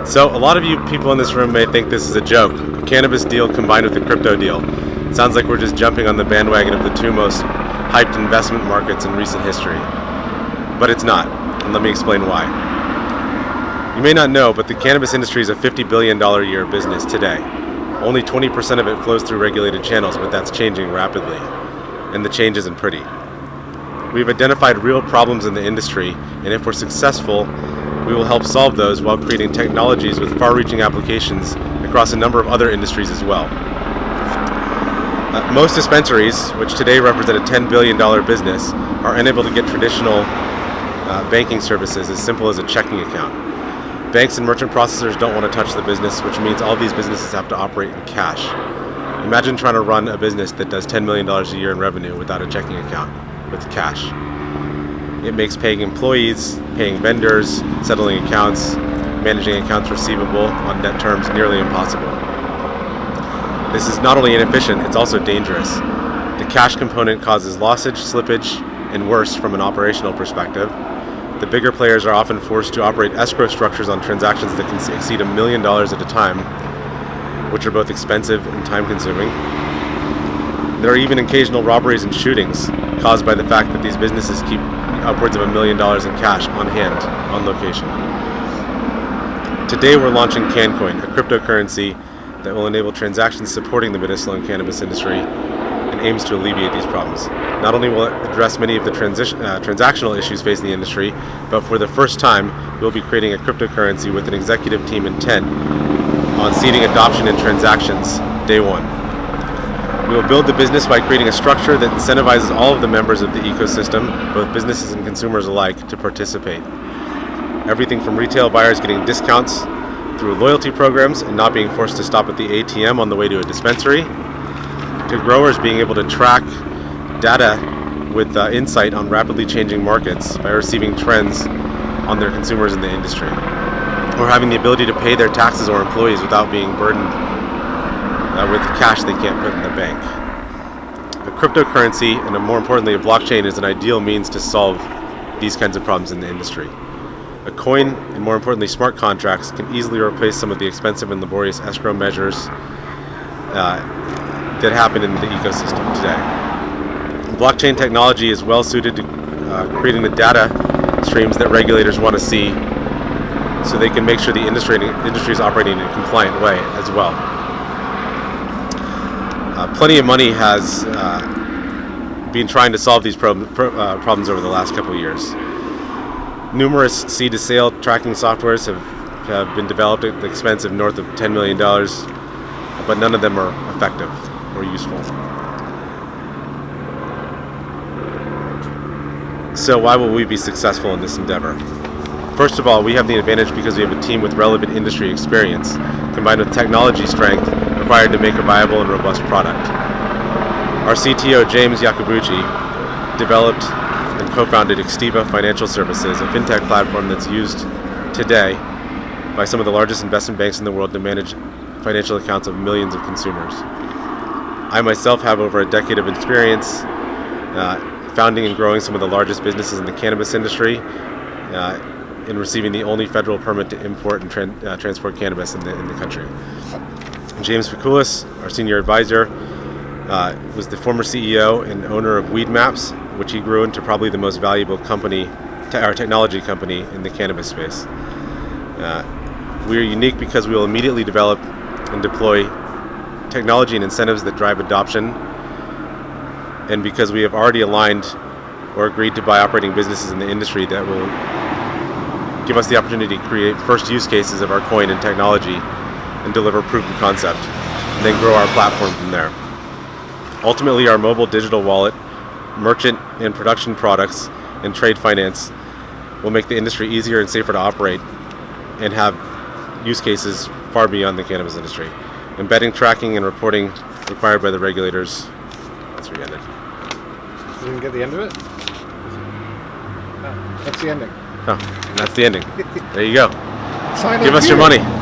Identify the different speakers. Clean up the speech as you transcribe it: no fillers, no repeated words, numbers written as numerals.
Speaker 1: So a lot of you people in this room may think this is a joke, a cannabis deal combined with a crypto deal. It sounds like we're just jumping on the bandwagon of the two most hyped investment markets in recent history. But it's not, and let me explain why. You may not know, but the cannabis industry is a $50 billion a year business today. Only 20% of it flows through regulated channels, but that's changing rapidly, and the change isn't pretty. We've identified real problems in the industry, and if we're successful, we will help solve those while creating technologies with far-reaching applications across a number of other industries as well. Most dispensaries, which today represent a $10 billion business, are unable to get traditional banking services as simple as a checking account. Banks and merchant processors don't want to touch the business, which means all these businesses have to operate in cash. Imagine trying to run a business that does $10 million a year in revenue without a checking account with cash. It makes paying employees, paying vendors, settling accounts, managing accounts receivable on net terms nearly impossible. This is not only inefficient, it's also dangerous. The cash component causes lossage, slippage, and worse from an operational perspective. The bigger players are often forced to operate escrow structures on transactions that can exceed $1 million at a time, which are both expensive and time-consuming. There are even occasional robberies and shootings caused by the fact that these businesses keep upwards of $1 million in cash on hand, on location. Today we're launching CanCoin, a cryptocurrency that will enable transactions supporting the medicinal and cannabis industry and aims to alleviate these problems. Not only will it address many of the transactional issues facing the industry, but for the first time, we'll be creating a cryptocurrency with an executive team intent on seeding adoption and transactions day one. We will build the business by creating a structure that incentivizes all of the members of the ecosystem, both businesses and consumers alike, to participate. Everything from retail buyers getting discounts through loyalty programs and not being forced to stop at the ATM on the way to a dispensary, to growers being able to track data with insight on rapidly changing markets by receiving trends on their consumers in the industry, or having the ability to pay their taxes or employees without being burdened with cash they can't put in the bank. A cryptocurrency, and more importantly a blockchain, is an ideal means to solve these kinds of problems in the industry. A coin, and more importantly smart contracts, can easily replace some of the expensive and laborious escrow measures that happen in the ecosystem today. Blockchain technology is well suited to creating the data streams that regulators want to see, so they can make sure the industry is operating in a compliant way as well. Plenty of money has been trying to solve these problems over the last couple of years. Numerous seed-to-sale tracking softwares have been developed at the expense of north of $10 million, but none of them are effective or useful. So why will we be successful in this endeavor? First of all, we have the advantage because we have a team with relevant industry experience, combined with technology strength required to make a viable and robust product. Our CTO, James Iacobucci, developed and co-founded Extiva Financial Services, a fintech platform that's used today by some of the largest investment banks in the world to manage financial accounts of millions of consumers. I myself have over a decade of experience founding and growing some of the largest businesses in the cannabis industry, in receiving the only federal permit to import and transport cannabis in the country. James Pikulis, our senior advisor, was the former CEO and owner of Weedmaps, which he grew into probably the most valuable technology company in the cannabis space. We are unique because we will immediately develop and deploy technology and incentives that drive adoption, and because we have already aligned or agreed to buy operating businesses in the industry that will give us the opportunity to create first use cases of our coin and technology and deliver proof of concept, and then grow our platform from there. Ultimately, our mobile digital wallet, merchant and production products, and trade finance will make the industry easier and safer to operate and have use cases far beyond the cannabis industry. Embedding, tracking, and reporting required by the regulators. That's where we ended.
Speaker 2: You didn't get the end of it? No. That's the ending.
Speaker 1: Oh, and that's the ending. There you go.
Speaker 2: Sign
Speaker 1: Give
Speaker 2: up
Speaker 1: us your
Speaker 2: here.
Speaker 1: money.